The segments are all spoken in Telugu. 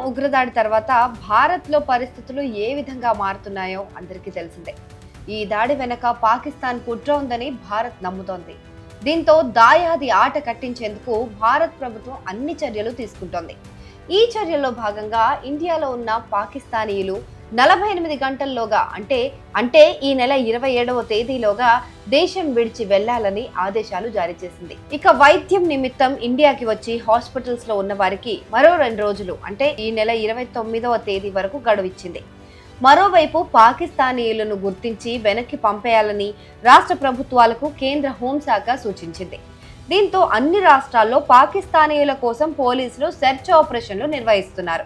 ఉగ్రదాడి తర్వాత భారత్లో పరిస్థితులు ఏ విధంగా మారుతున్నాయో అందరికీ తెలిసిందే. ఈ దాడి వెనక పాకిస్తాన్ కుట్ర ఉందని భారత్ నమ్ముతోంది. దీంతో దాయాది ఆట కట్టించేందుకు భారత్ ప్రభుత్వం అన్ని చర్యలు తీసుకుంటోంది. ఈ చర్యల్లో భాగంగా ఇండియాలో ఉన్న పాకిస్తానీయులు 48 గంటల్లోగా అంటే ఈ నెల 27వ తేదీలోగా దేశం విడిచి వెళ్లాలని ఆదేశాలు జారీ చేసింది. ఇక వైద్యం నిమిత్తం ఇండియాకి వచ్చి హాస్పిటల్స్ లో ఉన్న వారికి మరో 2 రోజులు అంటే ఈ నెల 29వ తేదీ వరకు గడువిచ్చింది. మరోవైపు పాకిస్తానీయులను గుర్తించి వెనక్కి పంపేయాలని రాష్ట్ర ప్రభుత్వాలకు కేంద్ర హోంశాఖ సూచించింది. దీంతో అన్ని రాష్ట్రాల్లో పాకిస్తానీయుల కోసం పోలీసులు సెర్చ్ ఆపరేషన్లు నిర్వహిస్తున్నారు.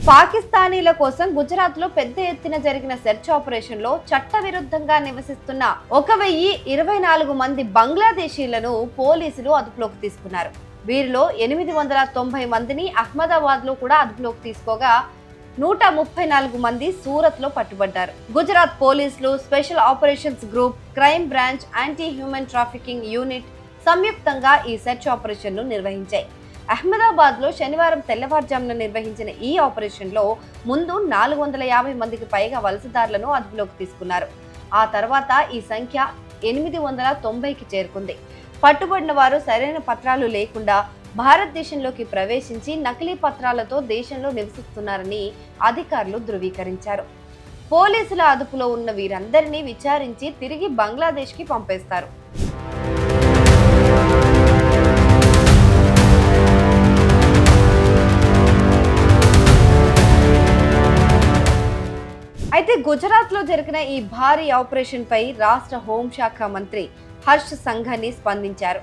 పాకిస్తానీల కోసం గుజరాత్ లో పెద్ద ఎత్తున జరిగిన సెర్చ్ ఆపరేషన్ లో చట్టవిరుద్ధంగా నివసిస్తున్న 1024 మంది బంగ్లాదేశీలను పోలీసులు అదుపులోకి తీసుకున్నారు. వీరిలో 890 మందిని అహ్మదాబాద్ లో కూడా అదుపులోకి తీసుకోగా 134 మంది సూరత్ లో పట్టుబడ్డారు. గుజరాత్ పోలీసులు, special operations group, crime branch, anti human trafficking unit సంయుక్తంగా ఈ సెర్చ్ ఆపరేషన్ ను నిర్వహించాయి. అహ్మదాబాద్ లో శనివారం తెల్లవారుజామున నిర్వహించిన ఈ ఆపరేషన్ లో ముందు 450 మందికి పైగా వలసదారులను అదుపులోకి తీసుకున్నారు. ఆ తర్వాత ఈ సంఖ్య 890కి చేరుకుంది. పట్టుబడిన వారు సరైన పత్రాలు లేకుండా భారతదేశంలోకి ప్రవేశించి నకిలీ పత్రాలతో దేశంలో నివసిస్తున్నారని అధికారులు ధృవీకరించారు. పోలీసుల అదుపులో ఉన్న వీరందరినీ విచారించి తిరిగి బంగ్లాదేశ్కి పంపేస్తారు. అయితే గుజరాత్ లో జరిగిన ఈ భారీ ఆపరేషన్ పై రాష్ట్ర హోంశాఖ మంత్రి హర్ష్ సంఘని స్పందించారు.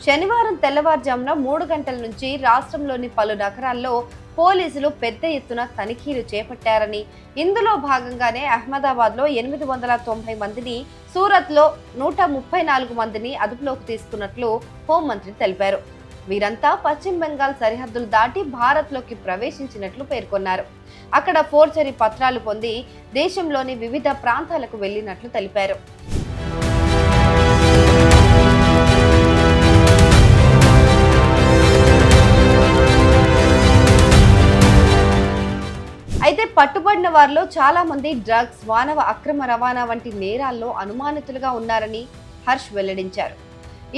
శనివారం తెల్లవారుజామున 3 గంటల నుంచి రాష్ట్రంలోని పలు నగరాల్లో పోలీసులు పెద్ద ఎత్తున తనిఖీలు చేపట్టారని, ఇందులో భాగంగానే అహ్మదాబాద్ లో 890 మందిని, సూరత్ లో 134 మందిని అదుపులోకి తీసుకున్నట్లు హోంమంత్రి తెలిపారు. వీరంతా పశ్చిమ బెంగాల్ సరిహద్దులు దాటి భారత్లోకి ప్రవేశించినట్లు పేర్కొన్నారు. అక్కడ ఫోర్జరీ పత్రాలు పొంది దేశంలోని వివిధ ప్రాంతాలకు వెళ్లినట్లు తెలిపారు. అయితే పట్టుబడిన వారిలో చాలా మంది డ్రగ్స్, మానవ అక్రమ రవాణా వంటి నేరాల్లో అనుమానితులుగా ఉన్నారని హర్ష్ వెల్లడించారు.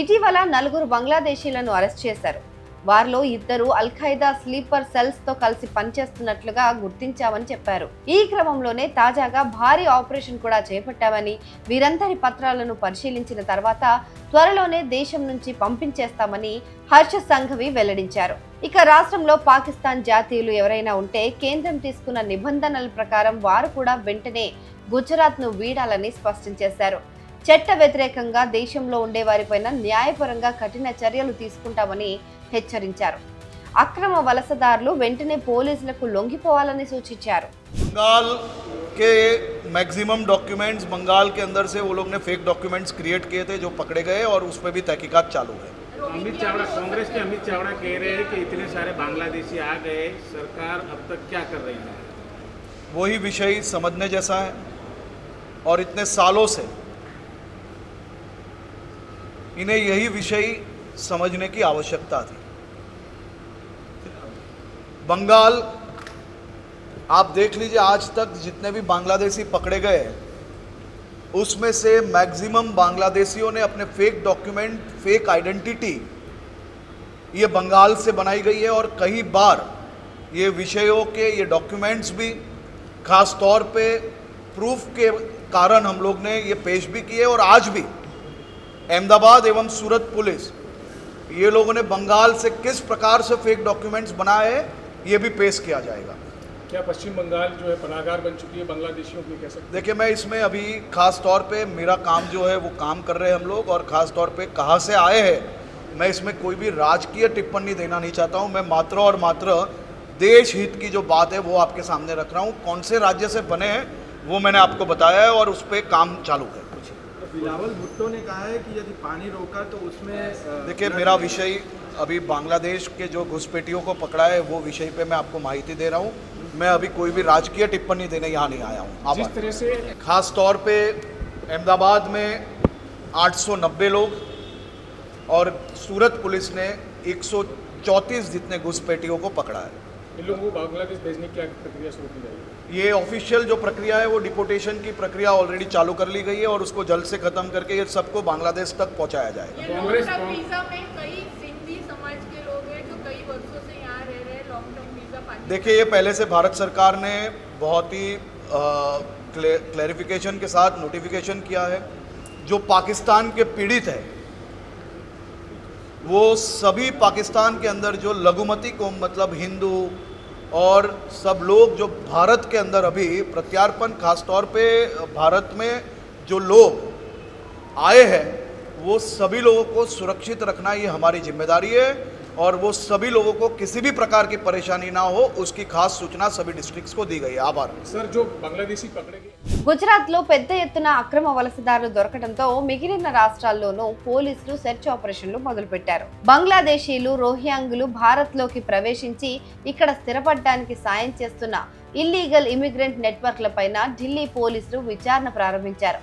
ఇటీవల 4 బంగ్లాదేశీలను అరెస్ట్ చేశారు. వారిలో 2 అల్-ఖైదా స్లీపర్ సెల్స్ తో కలిసి పనిచేస్తున్నట్లుగా గుర్తించామని చెప్పారు. ఈ క్రమంలోనే తాజాగా భారీ ఆపరేషన్ కూడా చేపట్టామని, వీరందరి పత్రాలను పరిశీలించిన తర్వాత త్వరలోనే దేశం నుంచి పంపించేస్తామని హర్ష సంఘవి వెల్లడించారు. ఇక రాష్ట్రంలో పాకిస్తాన్ జాతీయులు ఎవరైనా ఉంటే కేంద్రం తీసుకున్న నిబంధనల ప్రకారం వారు కూడా వెంటనే గుజరాత్ ను వీడాలని స్పష్టం చేశారు. చట్ట వ్యతిరేకంగా దేశంలో ఉండే వారిపైన న్యాయపరంగా కఠిన చర్యలు తీసుకుంటామని హెచ్చరించారు. అక్రమ వలసదారులు వెంటనే పోలీసులకు లొంగిపోవాలని సూచించారు. बंगाल के मैक्सिमम डॉक्यूमेंट्स बंगाल के अंदर से वो लोग ने फेक डॉक्यूमेंट्स क्रिएट किए थे जो पकड़े गए और उस पर भी तहकीकात चालू है। अमित चावड़ा, कांग्रेस के अमित चावड़ा कह रहे हैं कि इतने सारे बांग्लादेशी आ गए, सरकार अब तक क्या कर रही है? वही विषय समझने जैसा है और इतने सालों से इन्हें यही विषय समझने की आवश्यकता थी। बंगाल, आप देख लीजिए आज तक जितने भी बांग्लादेशी पकड़े गए उसमें से मैक्सिमम बांग्लादेशियों ने अपने फेक डॉक्यूमेंट, फेक आइडेंटिटी ये बंगाल से बनाई गई है और कई बार ये विषयों के ये डॉक्यूमेंट्स भी खास तौर पे प्रूफ के कारण हम लोग ने ये पेश भी किए और आज भी अहमदाबाद एवं सूरत पुलिस ये लोगों ने बंगाल से किस प्रकार से फेक डॉक्यूमेंट्स बनाए हैं ये भी पेश किया जाएगा। क्या पश्चिम बंगाल जो है पनाहगार बन चुकी है बांग्लादेशियों की, कह सकते? देखिए, मैं इसमें अभी खास तौर पे मेरा काम जो है वो काम कर रहे हैं हम लोग, और खास तौर पे कहाँ से आए हैं मैं इसमें कोई भी राजकीय टिप्पणी देना नहीं चाहता हूँ। मैं मात्र और मात्र देश हित की जो बात है वो आपके सामने रख रहा हूँ। कौन से राज्य से बने हैं वो मैंने आपको बताया है और उस पर काम चालू है। बिलावल भुट्टो ने कहा है कि यदि पानी रोका तो उसमें देखिए, मेरा विषय अभी बांग्लादेश के जो घुसपैठियों को पकड़ा है वो विषय पे मैं आपको माहिती दे रहा हूँ। मैं अभी कोई भी राजकीय टिप्पणी देने यहाँ नहीं आया हूँ। जिस तरह से खास तौर पे अहमदाबाद में 890 लोग और सूरत पुलिस ने 134 जितने घुसपैठियों को पकड़ा है। इन लोगों को बांग्लादेश भेजने की क्या प्रक्रिया शुरू की जाएगी? ये ऑफिशियल जो प्रक्रिया है वो डिपोटेशन की प्रक्रिया ऑलरेडी चालू कर ली गई है और उसको जल्द से खत्म करके ये सबको बांग्लादेश तक पहुंचाया जाएगा। कांग्रेस वीजा में कई सिंधी समाज के लोग हैं जो कई वर्षों से यहाँ रह रहे हैं, लॉन्ग टर्म वीजा पाने। देखिए, ये पहले से भारत सरकार ने बहुत ही क्लैरिफिकेशन के साथ नोटिफिकेशन किया है। जो पाकिस्तान के पीड़ित है वो सभी पाकिस्तान के अंदर जो लघुमती को मतलब हिंदू और सब लोग जो भारत के अंदर अभी प्रत्यार्पण, खासतौर पे भारत में जो लोग आए हैं वो सभी लोगों को सुरक्षित रखना ये हमारी जिम्मेदारी है और वो सभी लोगों को किसी भी प्रकार की परेशानी ना हो उसकी खास सूचना सभी डिस्ट्रिक्ट्स को दी गई है। आभार। सर, जो बांग्लादेशी पकड़े गए గుజరాత్లో పెద్ద ఎత్తున అక్రమ వలసదారులు దొరకడంతో మిగిలిన రాష్ట్రాల్లోనూ పోలీసులు సెర్చ్ ఆపరేషన్లు మొదలుపెట్టారు. బంగ్లాదేశీలు, రోహింగ్యాలు భారత్లోకి ప్రవేశించి ఇక్కడ స్థిరపడడానికి సాయం చేస్తున్న ఇల్లీగల్ ఇమిగ్రెంట్ నెట్వర్క్లపైన ఢిల్లీ పోలీసులు విచారణ ప్రారంభించారు.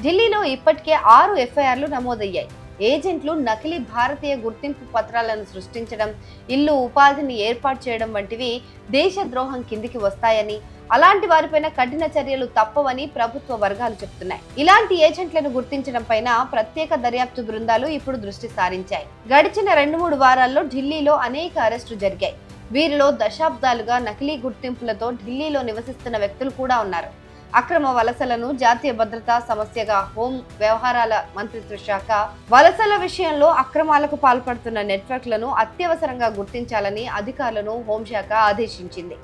ఢిల్లీలో ఇప్పటికే 6 ఎఫ్ఐఆర్లు నమోదయ్యాయి. ఏజెంట్లు నకిలీ భారతీయ గుర్తింపు పత్రాలను సృష్టించడం, ఇల్లు ఉపాధిని ఏర్పాటు చేయడం వంటివి దేశద్రోహం కిందికి వస్తాయని, అలాంటి వారిపైన కఠిన చర్యలు తప్పవని ప్రభుత్వ వర్గాలు చెప్తున్నాయి. ఇలాంటి ఏజెంట్లను గుర్తించడం పైన ప్రత్యేక దర్యాప్తు బృందాలు ఇప్పుడు దృష్టి సారించాయి. గడిచిన 2-3 వారాల్లో ఢిల్లీలో అనేక అరెస్టులు జరిగాయి. వీరిలో దశాబ్దాలుగా నకిలీ గుర్తింపులతో ఢిల్లీలో నివసిస్తున్న వ్యక్తులు కూడా ఉన్నారు. అక్రమ వలసలను జాతీయ భద్రతా సమస్యగా హోం వ్యవహారాల మంత్రిత్వ శాఖ వలసల విషయంలో అక్రమాలకు పాల్పడుతున్న నెట్వర్క్లను అత్యవసరంగా గుర్తించాలని అధికారులను హోంశాఖ ఆదేశించింది.